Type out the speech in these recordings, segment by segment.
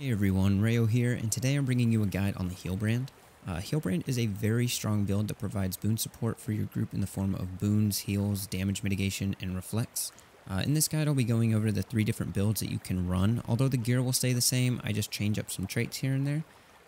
Hey everyone, Rayo here, and today I'm bringing you a guide on the Healbrand. Healbrand is a very strong build that provides boon support for your group in the form of boons, heals, damage mitigation, and reflects. In this guide I'll be going over the 3 different builds that you can run. Although the gear will stay the same, I just change up some traits here and there.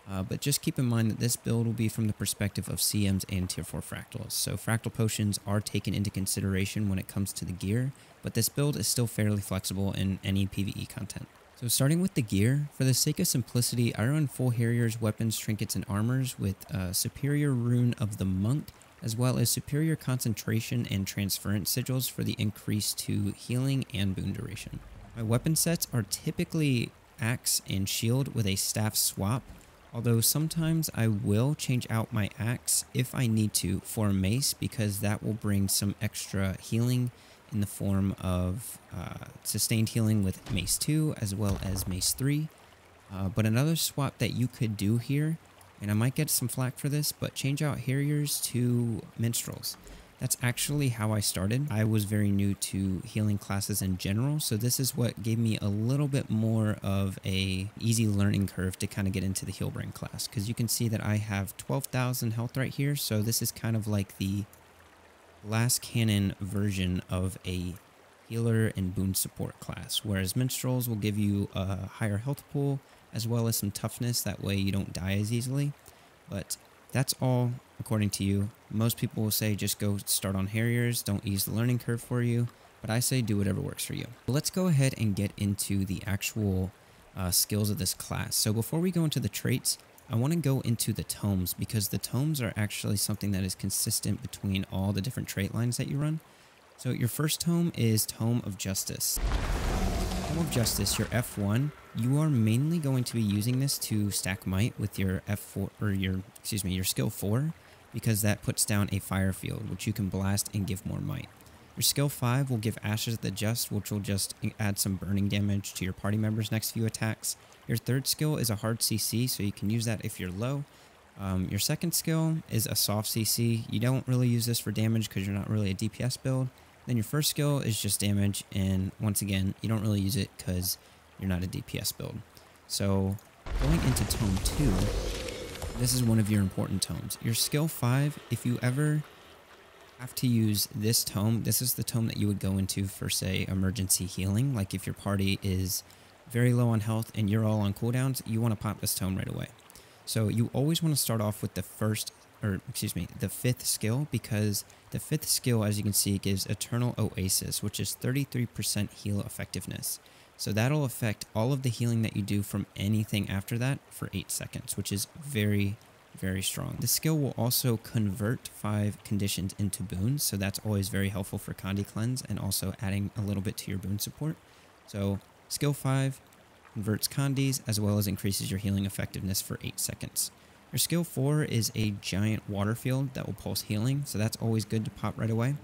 But just keep in mind that this build will be from the perspective of CMs and tier 4 fractals. So fractal potions are taken into consideration when it comes to the gear, but this build is still fairly flexible in any PvE content. So starting with the gear, for the sake of simplicity, I run full Harrier's weapons, trinkets, and armors with superior rune of the monk, as well as superior concentration and transference sigils for the increase to healing and boon duration. My weapon sets are typically axe and shield with a staff swap, although sometimes I will change out my axe if I need to for a mace, because that will bring some extra healing in the form of sustained healing with Mace 2 as well as Mace 3. But another swap that you could do here, and I might get some flack for this, but change out Harriers to Minstrels. That's actually how I started. I was very new to healing classes in general, so this is what gave me a little bit more of a easy learning curve to kind of get into the Healbrand class, because you can see that I have 12,000 health right here, so this is kind of like the last cannon version of a healer and boon support class, whereas minstrels will give you a higher health pool as well as some toughness, that way you don't die as easily. But that's all according to you. Most people will say just go start on Harriers, don't ease the learning curve for you, but I say do whatever works for you. Let's go ahead and get into the actual skills of this class. So before we go into the traits, I want to go into the tomes, because the tomes are actually something that is consistent between all the different trait lines that you run. So your first tome is Tome of Justice. Tome of Justice, your F1, you are mainly going to be using this to stack might with your F4 or your skill 4, because that puts down a fire field which you can blast and give more might. Your skill 5 will give Ashes of the Just, which will just add some burning damage to your party members' next few attacks. Your third skill is a hard CC, so you can use that if you're low. Your second skill is a soft CC. You don't really use this for damage because you're not really a DPS build. Then your first skill is just damage, and once again, you don't really use it because you're not a DPS build. So going into Tome 2, this is one of your important tomes. Your skill 5, if you ever have to use this tome, this is the tome that you would go into for, say, emergency healing. Like if your party is very low on health and you're all on cooldowns, you want to pop this tome right away. So you always want to start off with the fifth skill, because the 5th skill, as you can see, gives Eternal Oasis, which is 33% heal effectiveness. So that'll affect all of the healing that you do from anything after that for 8 seconds, which is very, very strong. The skill will also convert 5 conditions into boons, so that's always very helpful for Condi Cleanse and also adding a little bit to your boon support. So skill 5 converts Condis as well as increases your healing effectiveness for 8 seconds. Your skill 4 is a giant water field that will pulse healing, so that's always good to pop right away.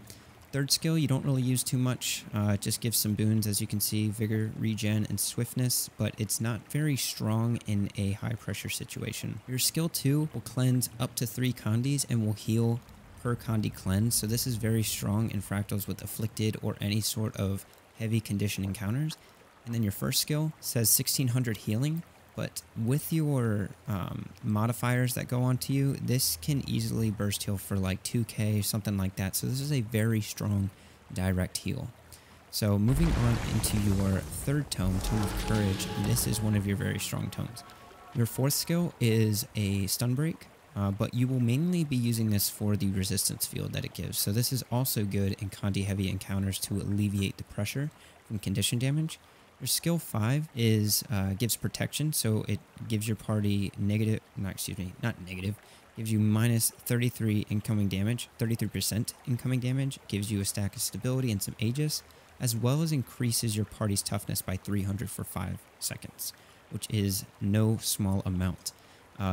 Third skill you don't really use too much, it just gives some boons, as you can see, vigor, regen, and swiftness, but it's not very strong in a high pressure situation. Your skill 2 will cleanse up to 3 Condis and will heal per Condi cleanse, so this is very strong in fractals with afflicted or any sort of heavy condition encounters. And then your first skill says 1600 healing, but with your modifiers that go onto you, this can easily burst heal for like 2k, something like that. So this is a very strong direct heal. So moving on into your third tome, Tome of Courage, this is one of your very strong tomes. Your 4th skill is a stun break, but you will mainly be using this for the resistance field that it gives. So this is also good in Condi heavy encounters to alleviate the pressure from condition damage. Your skill 5 is gives protection, so it gives your party gives you minus 33 incoming damage, 33% incoming damage, gives you a stack of stability and some Aegis, as well as increases your party's toughness by 300 for 5 seconds, which is no small amount.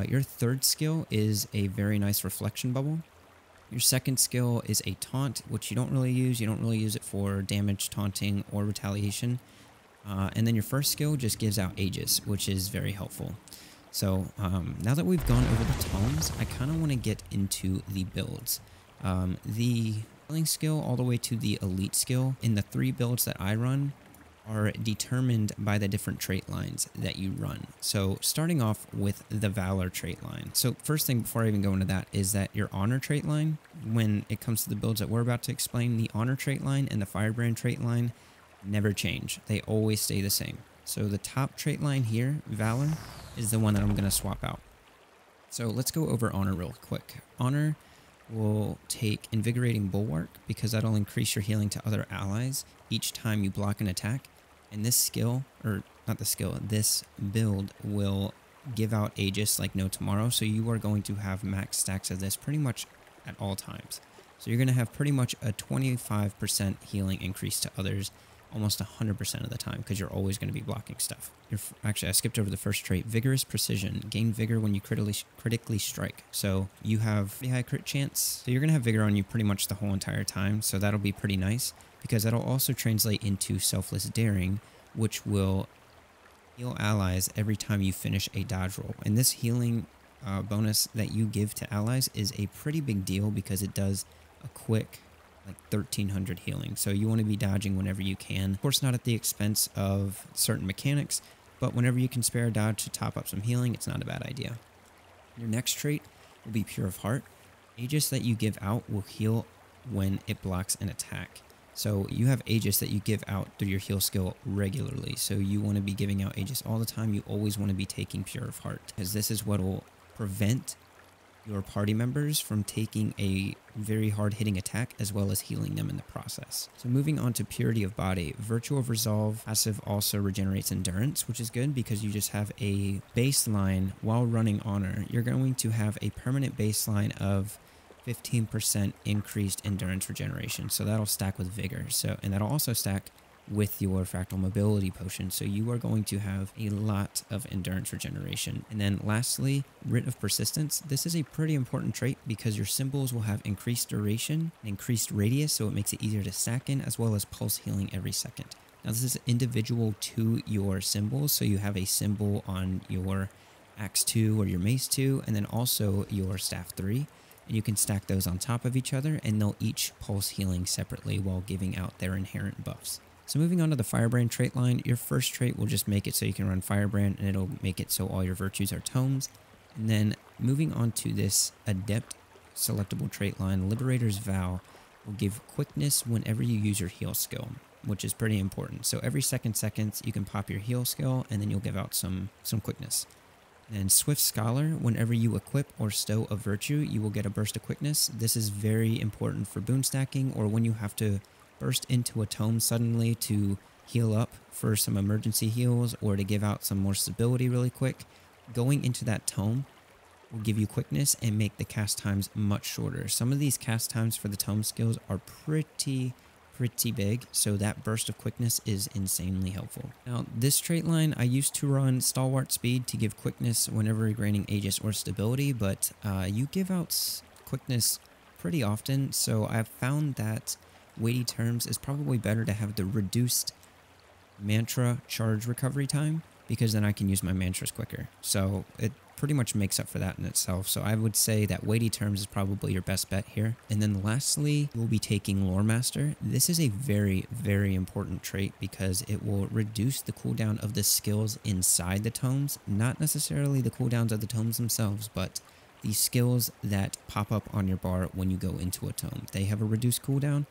Your third skill is a very nice reflection bubble. Your second skill is a taunt, which you don't really use. You don't really use it for damage, taunting, or retaliation. And then your first skill just gives out Aegis, which is very helpful. So now that we've gone over the tomes, I kind of want to get into the builds. The healing skill all the way to the elite skill, in the 3 builds that I run, are determined by the different trait lines that you run. So starting off with the Valor trait line. So first thing before I even go into that is that your Honor trait line, when it comes to the builds that we're about to explain, the Honor trait line and the Firebrand trait line never change. They always stay the same. So the top trait line here, Valor, is the one that I'm going to swap out. So let's go over Honor real quick. Honor will take Invigorating Bulwark because that'll increase your healing to other allies each time you block an attack. And this skill, or not the skill, this build will give out Aegis like no tomorrow. So you are going to have max stacks of this pretty much at all times. So you're going to have pretty much a 25% healing increase to others almost 100% of the time because you're always going to be blocking stuff. Actually, I skipped over the first trait. Vigorous Precision. Gain Vigor when you critically strike. So you have a high crit chance. So you're going to have Vigor on you pretty much the whole entire time. So that'll be pretty nice because that'll also translate into Selfless Daring, which will heal allies every time you finish a dodge roll. And this healing bonus that you give to allies is a pretty big deal because it does a quick like 1300 healing. So you want to be dodging whenever you can. Of course, not at the expense of certain mechanics, but whenever you can spare a dodge to top up some healing, it's not a bad idea. Your next trait will be Pure of Heart. Aegis that you give out will heal when it blocks an attack. So you have Aegis that you give out through your heal skill regularly. So you want to be giving out Aegis all the time. You always want to be taking Pure of Heart because this is what will prevent your party members from taking a very hard-hitting attack as well as healing them in the process. So moving on to Purity of Body, Virtue of Resolve passive also regenerates endurance, which is good because you just have a baseline while running Honor. You're going to have a permanent baseline of 15% increased endurance regeneration. So that'll stack with Vigor. And that'll also stack with your Fractal Mobility Potion. So you are going to have a lot of endurance regeneration. And then lastly, Writ of Persistence. This is a pretty important trait because your symbols will have increased duration, increased radius, so it makes it easier to stack in, as well as pulse healing every second. Now this is individual to your symbols, so you have a symbol on your Axe 2 or your Mace 2, and then also your Staff 3. And you can stack those on top of each other, and they'll each pulse healing separately while giving out their inherent buffs. So moving on to the Firebrand trait line, your first trait will just make it so you can run Firebrand, and it'll make it so all your virtues are tomes. And then moving on to this Adept selectable trait line, Liberator's Vow will give quickness whenever you use your heal skill, which is pretty important. So every seconds, you can pop your heal skill, and then you'll give out some quickness. And Swift Scholar, whenever you equip or stow a virtue, you will get a burst of quickness. This is very important for boon stacking or when you have to burst into a tome suddenly to heal up for some emergency heals or to give out some more stability really quick. Going into that tome will give you quickness and make the cast times much shorter. Some of these cast times for the tome skills are pretty big, so that burst of quickness is insanely helpful. Now, this trait line, I used to run Stalwart Speed to give quickness whenever granting Aegis or stability, but you give out quickness pretty often, so I've found that Weighty Terms is probably better to have the reduced mantra charge recovery time because then I can use my mantras quicker. So it pretty much makes up for that in itself. So I would say that Weighty Terms is probably your best bet here. And then lastly, we'll be taking Lore Master. This is a very important trait because it will reduce the cooldown of the skills inside the tomes, not necessarily the cooldowns of the tomes themselves, but the skills that pop up on your bar when you go into a tome. They have a reduced cooldown.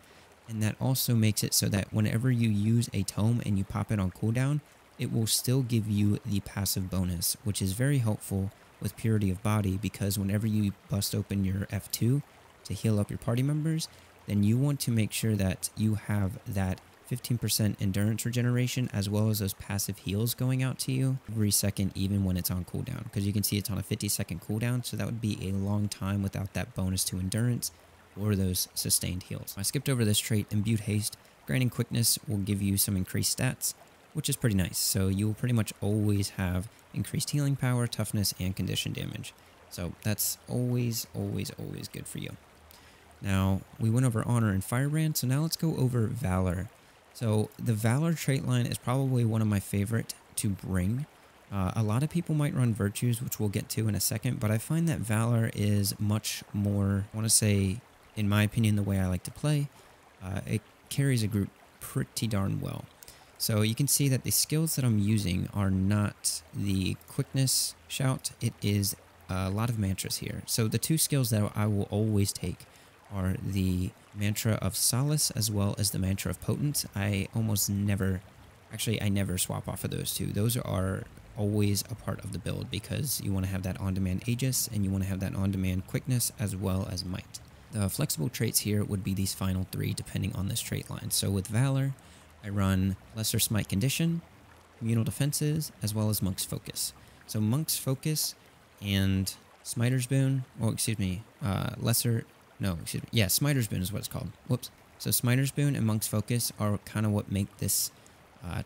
And that also makes it so that whenever you use a tome and you pop it on cooldown, it will still give you the passive bonus, which is very helpful with Purity of Body because whenever you bust open your F2 to heal up your party members, then you want to make sure that you have that 15% endurance regeneration as well as those passive heals going out to you every second, even when it's on cooldown. Because you can see it's on a 50-second cooldown, so that would be a long time without that bonus to endurance or those sustained heals. I skipped over this trait, Imbued Haste. Granting quickness will give you some increased stats, which is pretty nice. So you will pretty much always have increased healing power, toughness, and condition damage. So that's always good for you. Now, we went over Honor and Firebrand, so now let's go over Valor. So the Valor trait line is probably one of my favorite to bring. A lot of people might run Virtues, which we'll get to in a second, but I find that Valor is much more, I want to say, in my opinion, the way I like to play, it carries a group pretty darn well. So you can see that the skills that I'm using are not the quickness shout. It is a lot of mantras here. So the two skills that I will always take are the mantra of solace as well as the mantra of potent. I almost never, actually I never swap off of those two. Those are always a part of the build because you want to have that on-demand Aegis and you want to have that on-demand quickness as well as might. The flexible traits here would be these final three depending on this trait line. So with Valor, I run Lesser Smite Condition, Communal Defenses, as well as Monk's Focus. So Monk's Focus and Smiter's Boon, Smiter's Boon is what it's called. Whoops. So Smiter's Boon and Monk's Focus are kind of what make this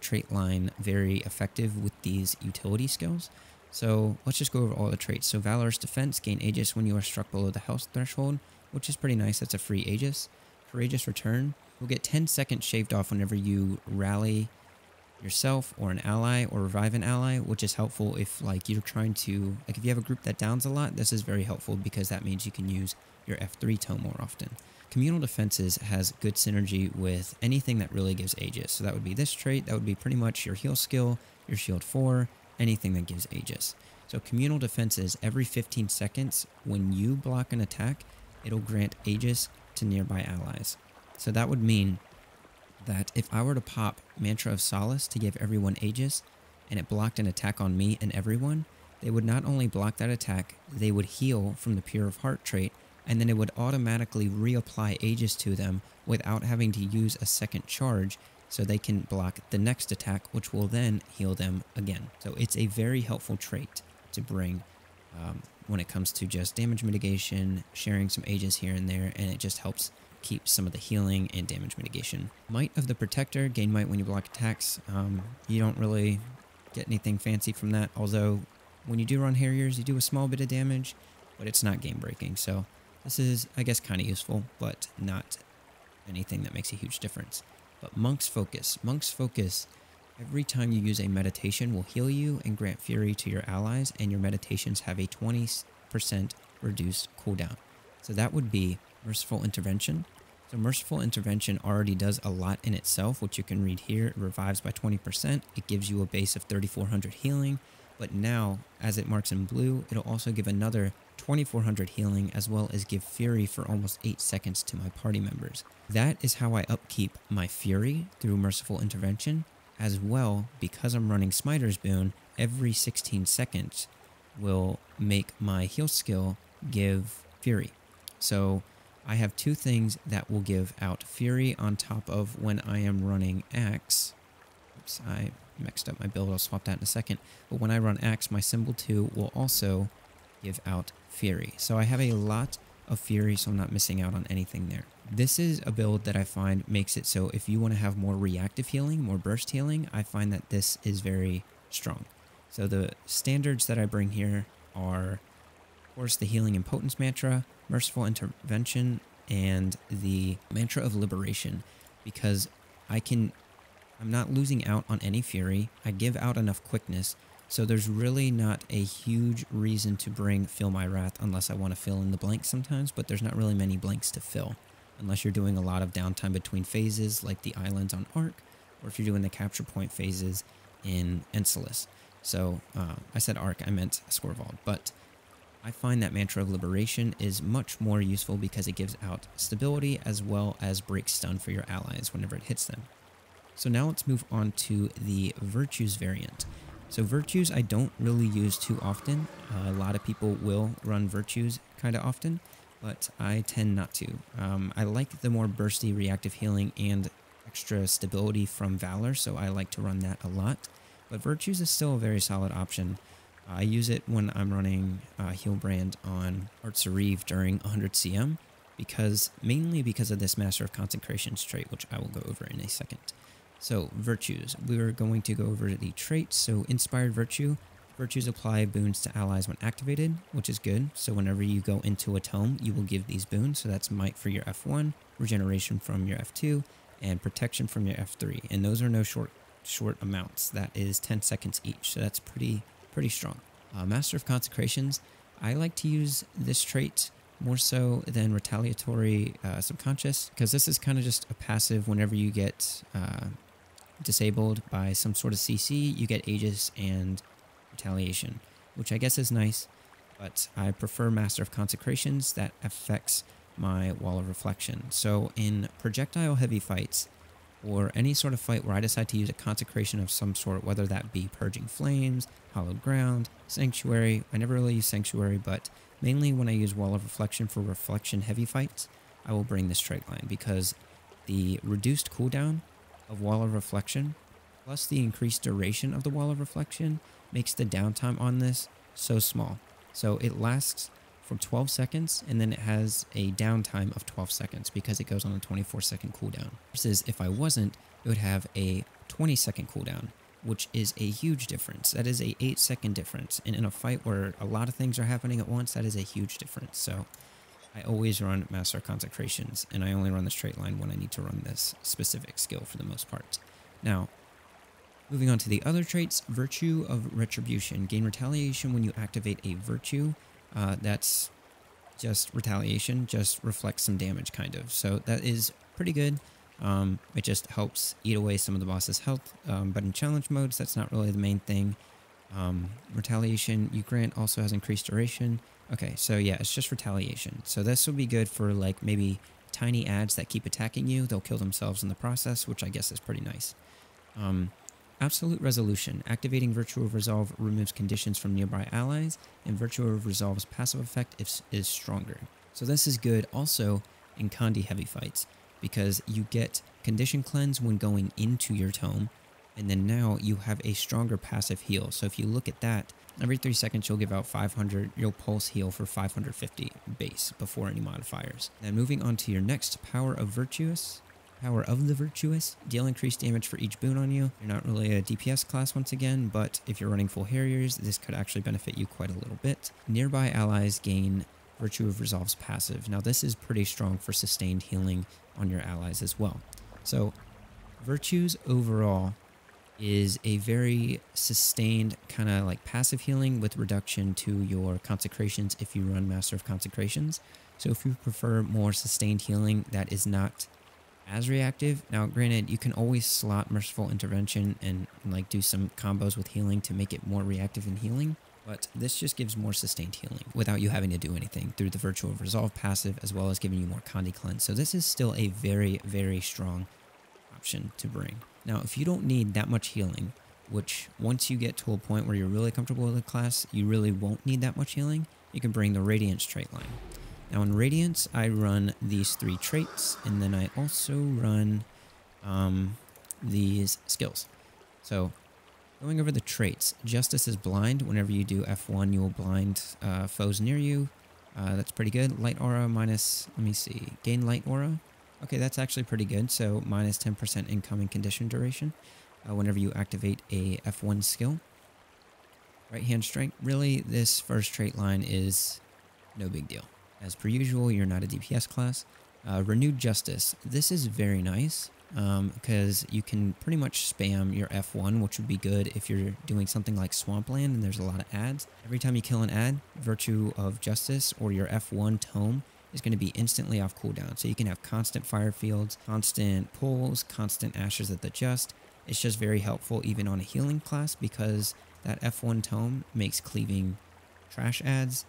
trait line very effective with these utility skills. So let's just go over all the traits. So Valor's Defense, gain Aegis when you are struck below the health threshold, which is pretty nice. That's a free Aegis. Courageous Return, you'll get 10 seconds shaved off whenever you rally yourself or an ally or revive an ally, which is helpful if you're trying to, if you have a group that downs a lot, this is very helpful because that means you can use your F3 tome more often. Communal Defenses has good synergy with anything that really gives Aegis. So that would be this trait, that would be pretty much your heal skill, your shield 4, anything that gives Aegis. So Communal Defenses, every 15 seconds, when you block an attack, it'll grant Aegis to nearby allies. So that would mean that if I were to pop Mantra of Solace to give everyone Aegis, and it blocked an attack on me and everyone, they would not only block that attack, they would heal from the Pure of Heart trait, and then it would automatically reapply Aegis to them without having to use a second charge, so they can block the next attack, which will then heal them again. So it's a very helpful trait to bring when it comes to just damage mitigation, sharing some Aegis here and there, and it just helps keep some of the healing and damage mitigation. Might of the Protector, gain might when you block attacks. You don't really get anything fancy from that, although when you do run Harriers, you do a small bit of damage, but it's not game breaking. So this is, I guess, kind of useful, but not anything that makes a huge difference. But Monk's Focus. Monk's Focus, every time you use a meditation, will heal you and grant Fury to your allies, and your meditations have a 20% reduced cooldown. So that would be Merciful Intervention. So Merciful Intervention already does a lot in itself, which you can read here. It revives by 20%. It gives you a base of 3,400 healing. But now, as it marks in blue, it'll also give another 2,400 healing, as well as give Fury for almost 8 seconds to my party members. That is how I upkeep my Fury through Merciful Intervention. As well, because I'm running Smiter's Boon, every 16 seconds will make my heal skill give Fury. So I have two things that will give out Fury on top of when I am running Axe. Oops, I mixed up my build. I'll swap that in a second. But when I run Axe, my symbol 2 will also give out Fury. So I have a lot of Fury, so I'm not missing out on anything there. This is a build that I find makes it so if you want to have more reactive healing, more burst healing, I find that this is very strong. So the standards that I bring here are, of course, the Healing and Potence Mantra, Merciful Intervention, and the Mantra of Liberation, because I'm not losing out on any Fury. I give out enough quickness, so there's really not a huge reason to bring Fill My Wrath unless I want to fill in the blanks sometimes, but there's not really many blanks to fill unless you're doing a lot of downtime between phases like the islands on Ark, or if you're doing the capture point phases in Enceladus. So I said Ark, I meant Scorvald, but I find that Mantra of Liberation is much more useful because it gives out stability as well as break stun for your allies whenever it hits them. So now let's move on to the Virtues variant. So Virtues I don't really use too often. A lot of people will run Virtues kind of often, but I tend not to. I like the more bursty reactive healing and extra stability from Valor, so I like to run that a lot. But Virtues is still a very solid option. I use it when I'm running Healbrand on Arts of Reeve during 100 CM, mainly because of this Master of Consecrations trait, which I will go over in a second. So Virtues, we're going to go over the traits. So Inspired Virtue. Virtues apply boons to allies when activated, which is good. So whenever you go into a tome, you will give these boons. So that's Might for your F1, Regeneration from your F2, and Protection from your F3. And those are no short amounts. That is 10 seconds each. So that's pretty strong. Master of Consecrations, I like to use this trait more so than Retaliatory Subconscious, because this is kind of just a passive whenever you get disabled by some sort of CC, you get Aegis and Retaliation, which I guess is nice, but I prefer Master of Consecrations that affects my Wall of Reflection. So in projectile heavy fights, or any sort of fight where I decide to use a consecration of some sort, whether that be Purging Flames, Hallowed Ground, Sanctuary. I never really use Sanctuary, but mainly when I use Wall of Reflection for reflection heavy fights, I will bring this Traitline because the reduced cooldown of Wall of Reflection plus the increased duration of the Wall of Reflection makes the downtime on this so small. So it lasts for 12 seconds, and then it has a downtime of 12 seconds because it goes on a 24-second cooldown. Versus if I wasn't, it would have a 20-second cooldown, which is a huge difference. That is a 8-second difference. And in a fight where a lot of things are happening at once, that is a huge difference. So I always run Master Consecrations, and I only run this Traitline when I need to run this specific skill for the most part. Now, moving on to the other traits, Virtue of Retribution. Gain Retaliation when you activate a Virtue. That's just retaliation, just reflects some damage kind of. So that is pretty good. It just helps eat away some of the boss's health, but in challenge modes, that's not really the main thing. Retaliation you grant also has increased duration. Okay, so yeah, it's just retaliation. So this will be good for like maybe tiny ads that keep attacking you. They'll kill themselves in the process, which I guess is pretty nice. Absolute Resolution. Activating Virtue of Resolve removes conditions from nearby allies, and Virtue of Resolve's passive effect is stronger. So this is good also in Kandi heavy fights, because you get Condition Cleanse when going into your tome, and then now you have a stronger passive heal. So if you look at that, every 3 seconds you'll give out 500, you'll pulse heal for 550 base before any modifiers. Then moving on to your next, Power of the Virtuous. Deal increased damage for each boon on you. You're not really a DPS class once again, but if you're running full Harriers, this could actually benefit you quite a little bit. Nearby allies gain Virtue of Resolve's passive. Now this is pretty strong for sustained healing on your allies as well. So Virtues overall is a very sustained kind of like passive healing with reduction to your consecrations if you run Master of Consecrations. So if you prefer more sustained healing that is not as reactive. Now, granted, you can always slot Merciful Intervention and like do some combos with healing to make it more reactive in healing, but this just gives more sustained healing without you having to do anything through the Virtue of Resolve passive, as well as giving you more Kandi Cleanse. So this is still a very, very strong option to bring. Now, if you don't need that much healing, which once you get to a point where you're really comfortable with the class, you really won't need that much healing, you can bring the Radiance Traitline. Now in Radiance, I run these 3 traits, and then I also run these skills. So going over the traits, Justice is blind. Whenever you do F1, you will blind foes near you. That's pretty good. Light Aura minus, let me see, gain Light Aura. Okay, that's actually pretty good. So minus 10% incoming condition duration whenever you activate a F1 skill. Right Hand Strength. Really, this first trait line is no big deal. As per usual, you're not a DPS class. Renewed Justice. This is very nice because you can pretty much spam your F1, which would be good if you're doing something like Swampland and there's a lot of ads. Every time you kill an ad, Virtue of Justice or your F1 tome is going to be instantly off cooldown. So you can have constant fire fields, constant pulls, constant ashes at the just. It's just very helpful even on a healing class because that F1 tome makes cleaving trash ads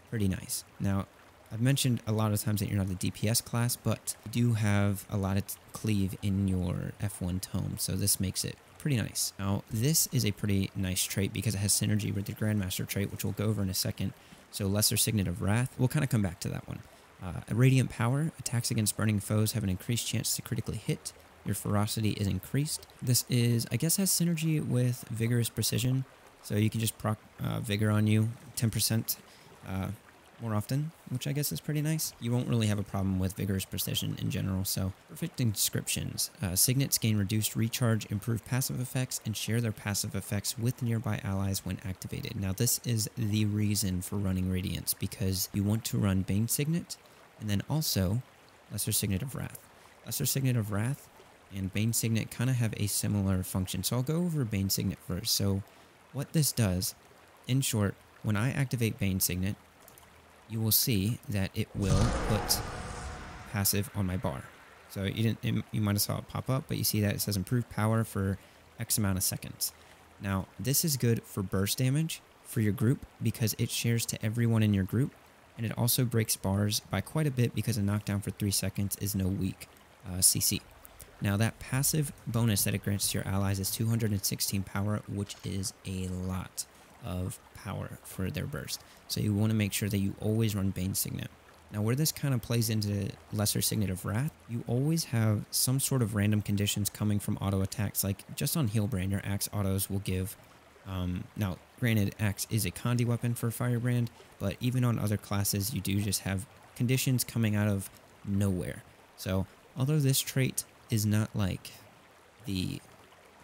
pretty nice. Now, I've mentioned a lot of times that you're not a DPS class, but you do have a lot of cleave in your F1 tome, so this makes it pretty nice. Now, this is a pretty nice trait because it has synergy with the Grandmaster trait, which we'll go over in a second. So Lesser Signet of Wrath, we'll kind of come back to that one. Radiant Power, attacks against burning foes have an increased chance to critically hit. Your ferocity is increased. This is, I guess, has synergy with Vigorous Precision, so you can just proc Vigor on you 10% more often, which I guess is pretty nice. You won't really have a problem with Vigorous Precision in general. So Perfect Inscriptions. Signets gain reduced recharge, improve passive effects, and share their passive effects with nearby allies when activated. Now this is the reason for running Radiance, because you want to run Bane Signet and then also Lesser Signet of Wrath. Lesser Signet of Wrath and Bane Signet kind of have a similar function. So I'll go over Bane Signet first. So what this does, in short, when I activate Bane Signet, you will see that it will put passive on my bar. So you might have saw it pop up, but you see that it says improved power for X amount of seconds. Now, this is good for burst damage for your group because it shares to everyone in your group, and it also breaks bars by quite a bit because a knockdown for 3 seconds is no weak CC. Now, that passive bonus that it grants to your allies is 216 power, which is a lot of power for their burst. So you want to make sure that you always run Bane Signet. Now, where this kind of plays into Lesser Signet of Wrath, you always have some sort of random conditions coming from auto attacks. Like just on Healbrand, your axe autos will give... now, granted, axe is a Condi weapon for Firebrand, but even on other classes, you do just have conditions coming out of nowhere. So, although this trait is not like the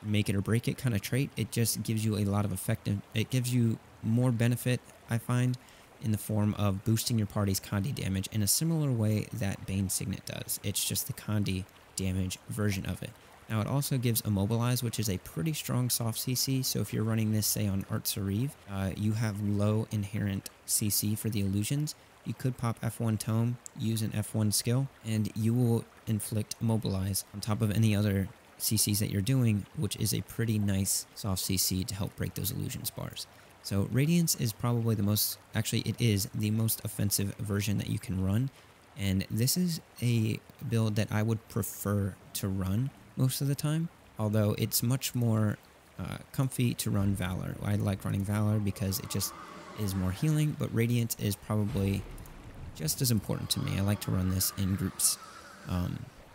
make it or break it kind of trait, it just gives you a lot of effect. It gives you more benefit, I find, in the form of boosting your party's Condi damage in a similar way that Bane Signet does. It's just the Condi damage version of it. Now, it also gives Immobilize, which is a pretty strong soft CC, so if you're running this, say, on Arts Reeve, you have low inherent CC for the illusions. You could pop F1 Tome, use an F1 skill, and you will inflict Immobilize on top of any other CCs that you're doing, which is a pretty nice soft CC to help break those illusions bars. So Radiance is probably the most, actually it is the most offensive version that you can run, and this is a build that I would prefer to run most of the time, although it's much more comfy to run Valor. I like running Valor because it just is more healing, but Radiance is probably just as important to me. I like to run this in groups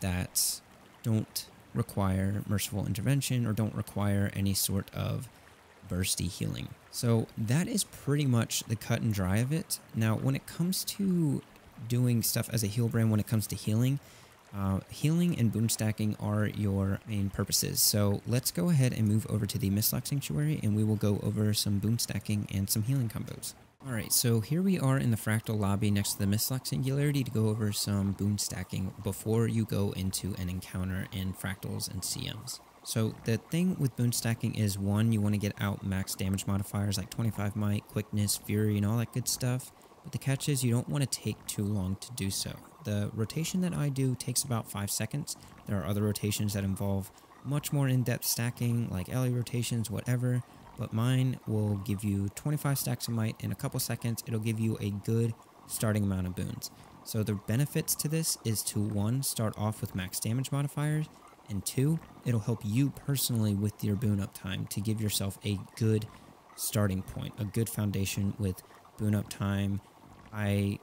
that don't require Merciful Intervention or don't require any sort of bursty healing. So that is pretty much the cut and dry of it. Now, when it comes to doing stuff as a Healbrand, when it comes to healing, healing and boon stacking are your main purposes. So let's go ahead and move over to the Mistlocked Sanctuary, and we will go over some boon stacking and some healing combos. Alright, so here we are in the Fractal lobby next to the Mistlocked Singularity to go over some boon stacking before you go into an encounter in Fractals and CMs. So the thing with boon stacking is, one, you want to get out max damage modifiers like 25 might, quickness, fury, and all that good stuff. But the catch is you don't want to take too long to do so. The rotation that I do takes about 5 seconds. There are other rotations that involve much more in-depth stacking, like LA rotations, whatever. But mine will give you 25 stacks of might in a couple seconds. It'll give you a good starting amount of boons. So the benefits to this is to, one, start off with max damage modifiers, and two, it'll help you personally with your boon up time to give yourself a good starting point, a good foundation with boon up time, high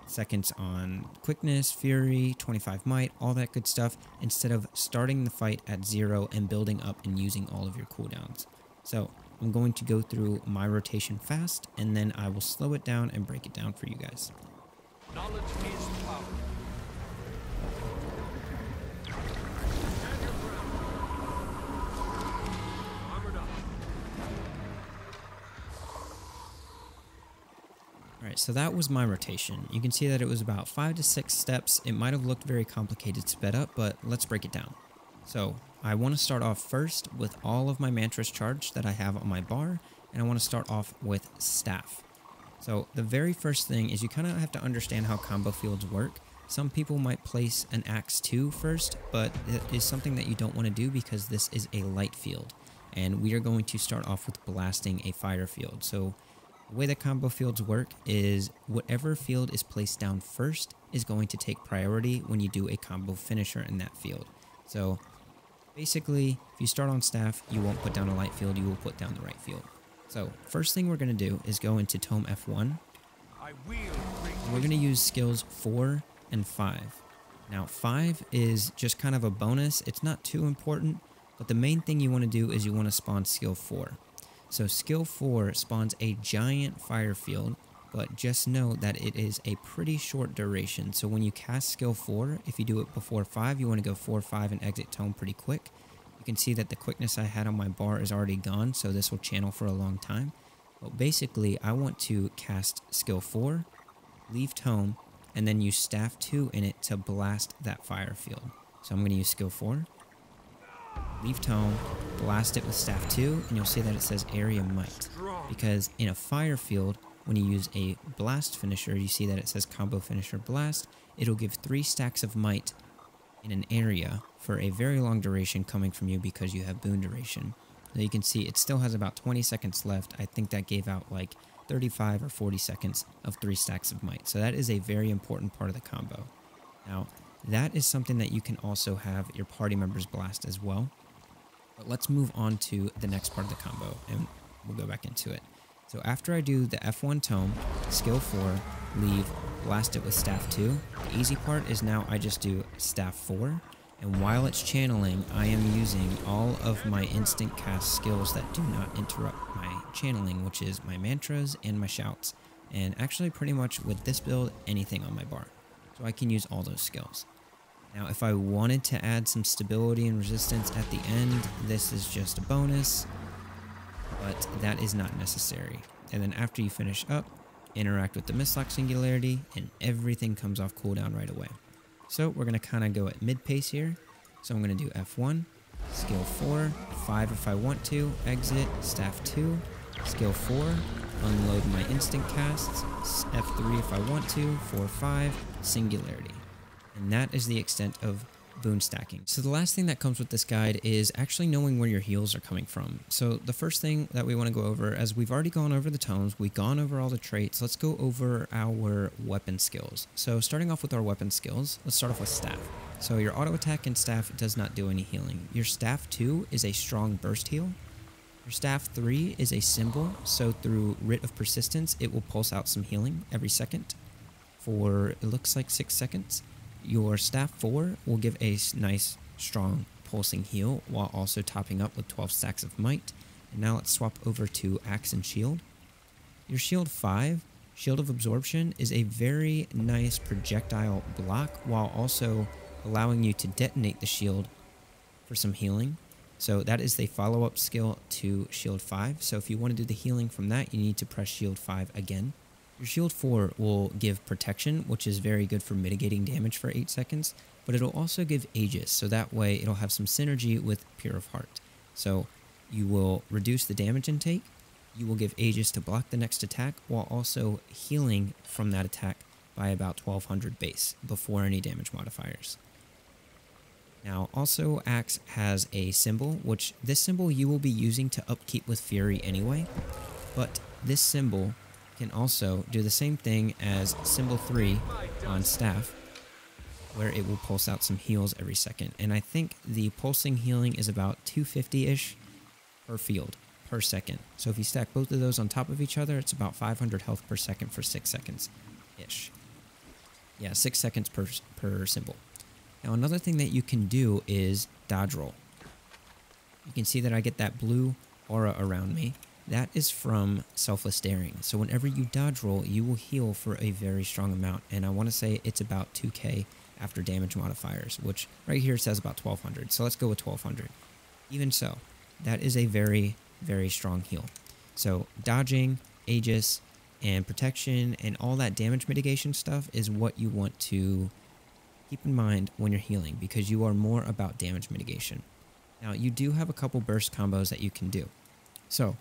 seconds on quickness, fury, 25 might, all that good stuff, instead of starting the fight at 0 and building up and using all of your cooldowns. So I'm going to go through my rotation fast, and then I will slow it down and break it down for you guys. Knowledge is power. Alright, so that was my rotation. You can see that it was about 5 to 6 steps. It might have looked very complicated sped up, but let's break it down. So I want to start off first with all of my mantras charged that I have on my bar, and I want to start off with staff. So the very first thing is you kind of have to understand how combo fields work. Some people might place an Axe 2 first, but it is something that you don't want to do because this is a light field, and we are going to start off with blasting a fire field. So the way that combo fields work is whatever field is placed down first is going to take priority when you do a combo finisher in that field. So basically, if you start on staff, you won't put down a light field, you will put down the right field. So first thing we're going to do is go into Tome F1. We're going to use skills 4 and 5. Now 5 is just kind of a bonus. It's not too important, but the main thing you want to do is you want to spawn skill 4. So skill 4 spawns a giant fire field, but just know that it is a pretty short duration. So when you cast skill 4, if you do it before 5, you want to go 4, 5 and exit Tome pretty quick. You can see that the quickness I had on my bar is already gone, so this will channel for a long time. But basically, I want to cast skill 4, leave Tome, and then use staff 2 in it to blast that fire field. So I'm going to use skill 4. Leave Tome, blast it with staff 2, and you'll see that it says area might. Because in a fire field, when you use a blast finisher, you see that it says combo finisher blast. It'll give 3 stacks of might in an area for a very long duration coming from you because you have boon duration. Now you can see it still has about 20 seconds left. I think that gave out like 35 or 40 seconds of 3 stacks of might. So that is a very important part of the combo. Now, that is something that you can also have your party members blast as well. But let's move on to the next part of the combo and we'll go back into it. So after I do the F1 tome, skill 4, leave, blast it with staff 2. The easy part is now I just do staff 4. And while it's channeling, I am using all of my instant cast skills that do not interrupt my channeling, which is my mantras and my shouts. And actually pretty much with this build, anything on my bar. So I can use all those skills. Now, if I wanted to add some stability and resistance at the end, this is just a bonus, but that is not necessary. And then after you finish up, interact with the Mistlocked singularity, and everything comes off cooldown right away. So we're going to kind of go at mid-pace here. So I'm going to do F1, skill 4, 5 if I want to, exit, staff 2, skill 4, unload my instant casts, F3 if I want to, 4, 5, singularity. And that is the extent of boon stacking. So the last thing that comes with this guide is actually knowing where your heals are coming from. So the first thing that we want to go over, as we've already gone over the tomes, we've gone over all the traits, let's go over our weapon skills. So starting off with our weapon skills, let's start off with staff. So your auto attack and staff does not do any healing. Your staff 2 is a strong burst heal. Your staff 3 is a symbol, so through Writ of Persistence, it will pulse out some healing every second for, it looks like 6 seconds. Your staff 4 will give a nice, strong, pulsing heal while also topping up with 12 stacks of might. And now let's swap over to axe and shield. Your shield 5, Shield of Absorption, is a very nice projectile block while also allowing you to detonate the shield for some healing. So that is the follow-up skill to shield 5. So if you want to do the healing from that, you need to press shield 5 again. Your shield 4 will give protection, which is very good for mitigating damage for 8 seconds, but it'll also give Aegis, so that way it'll have some synergy with Pure of Heart. So you will reduce the damage intake, you will give Aegis to block the next attack, while also healing from that attack by about 1200 base, before any damage modifiers. Now, also Axe has a symbol, which this symbol you will be using to upkeep with Fury anyway, but this symbol can also do the same thing as symbol 3 on staff, where it will pulse out some heals every second. And I think the pulsing healing is about 250-ish per field per second. So if you stack both of those on top of each other, it's about 500 health per second for 6 seconds-ish. Yeah, 6 seconds per symbol. Now another thing that you can do is dodge roll. You can see that I get that blue aura around me. That is from Selfless Daring. So whenever you dodge roll, you will heal for a very strong amount. And I want to say it's about 2k after damage modifiers, which right here says about 1200. So let's go with 1200. Even so, that is a very, very strong heal. So dodging, Aegis, and protection, and all that damage mitigation stuff is what you want to keep in mind when you're healing, because you are more about damage mitigation. Now, you do have a couple burst combos that you can do. So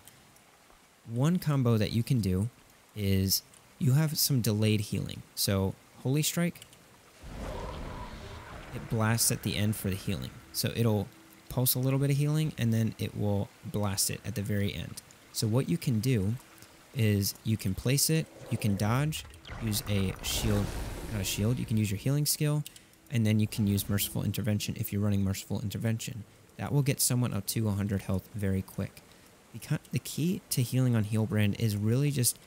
one combo that you can do is you have some delayed healing. So Holy Strike, it blasts at the end for the healing. So it'll pulse a little bit of healing and then it will blast it at the very end. So what you can do is you can place it, you can dodge, use a shield, not a shield, you can use your healing skill, and then you can use Merciful Intervention if you're running Merciful Intervention. That will get someone up to 100 health very quick. The key to healing on Healbrand is really just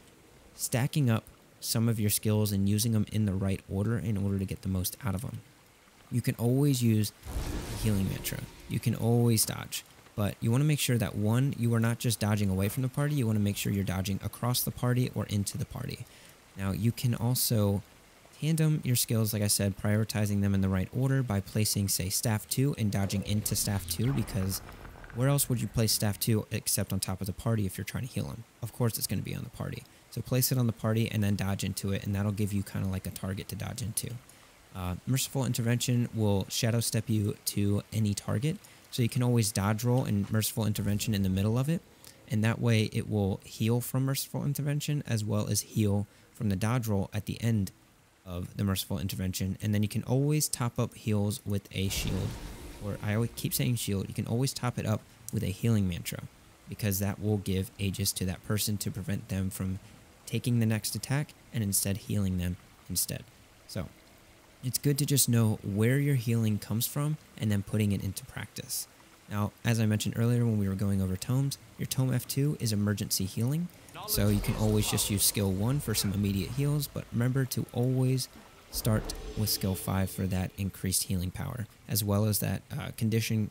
stacking up some of your skills and using them in the right order in order to get the most out of them. You can always use the healing mantra. You can always dodge. But you want to make sure that, one, you are not just dodging away from the party. You want to make sure you're dodging across the party or into the party. Now, you can also tandem your skills, like I said, prioritizing them in the right order by placing, say, Staff 2 and dodging into Staff 2, because where else would you place Staff 2 except on top of the party if you're trying to heal them? Of course it's going to be on the party. So place it on the party and then dodge into it, and that'll give you kind of like a target to dodge into. Merciful Intervention will shadow step you to any target, so you can always dodge roll and Merciful Intervention in the middle of it, and that way it will heal from Merciful Intervention as well as heal from the dodge roll at the end of the Merciful Intervention. And then you can always top up heals with a shield, or I always keep saying shield. You can always top it up with a healing mantra, because that will give Aegis to that person to prevent them from taking the next attack and instead healing them instead. So it's good to just know where your healing comes from and then putting it into practice. Now, as I mentioned earlier when we were going over tomes, your tome F2 is emergency healing. So you can always just use skill 1 for some immediate heals, but remember to always start with skill 5 for that increased healing power, as well as that condition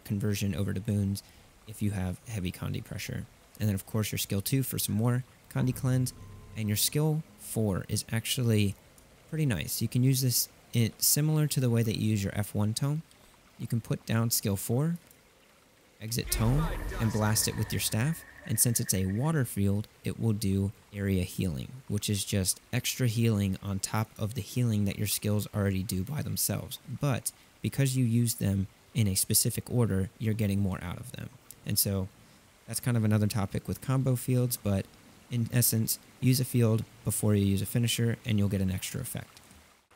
conversion over to boons if you have heavy Condi pressure. And then of course your skill 2 for some more Condi cleanse, and your skill 4 is actually pretty nice. You can use this similar to the way that you use your F1 tome. You can put down skill 4, exit tome, and blast it with your staff. And since it's a water field, it will do area healing, which is just extra healing on top of the healing that your skills already do by themselves. But because you use them in a specific order, you're getting more out of them. And so that's kind of another topic with combo fields, but in essence, use a field before you use a finisher and you'll get an extra effect.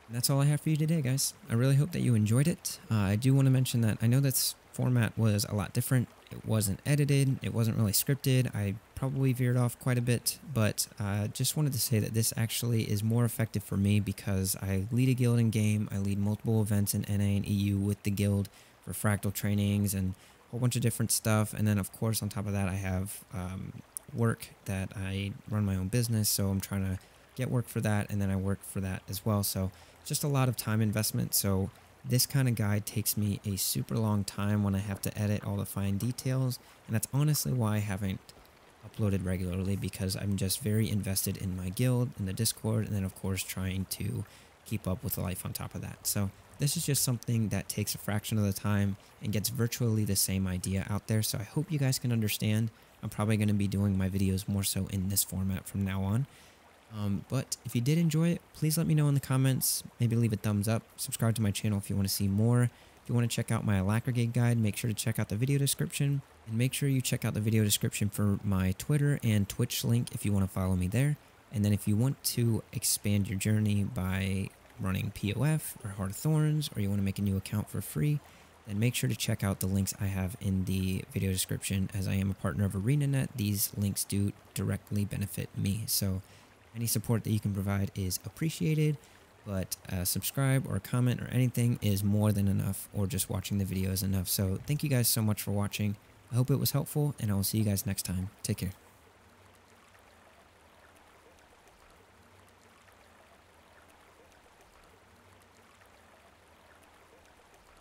And that's all I have for you today, guys. I really hope that you enjoyed it. I do want to mention that I know this format was a lot different. It wasn't edited, it wasn't really scripted. I probably veered off quite a bit, but just wanted to say that this actually is more effective for me because I lead a guild in game. I lead multiple events in NA and EU with the guild for fractal trainings and a whole bunch of different stuff. And then of course on top of that I have work that I run my own business, so I'm trying to get work for that, and then I work for that as well. So just a lot of time investment. So this kind of guide takes me a super long time when I have to edit all the fine details, and that's honestly why I haven't uploaded regularly, because I'm just very invested in my guild, in the Discord, and then of course trying to keep up with life on top of that. So this is just something that takes a fraction of the time and gets virtually the same idea out there. So I hope you guys can understand. I'm probably going to be doing my videos more so in this format from now on. But if you did enjoy it, please let me know in the comments. Maybe leave a thumbs up. Subscribe to my channel if you want to see more. If you want to check out my Alacrigate guide, make sure to check out the video description. And make sure you check out the video description for my Twitter and Twitch link if you want to follow me there. And then if you want to expand your journey by running POF or Heart of Thorns, or you want to make a new account for free, then make sure to check out the links I have in the video description. As I am a partner of ArenaNet, these links do directly benefit me. So any support that you can provide is appreciated, but subscribe or comment or anything is more than enough, or just watching the video is enough. So thank you guys so much for watching. I hope it was helpful, and I will see you guys next time. Take care.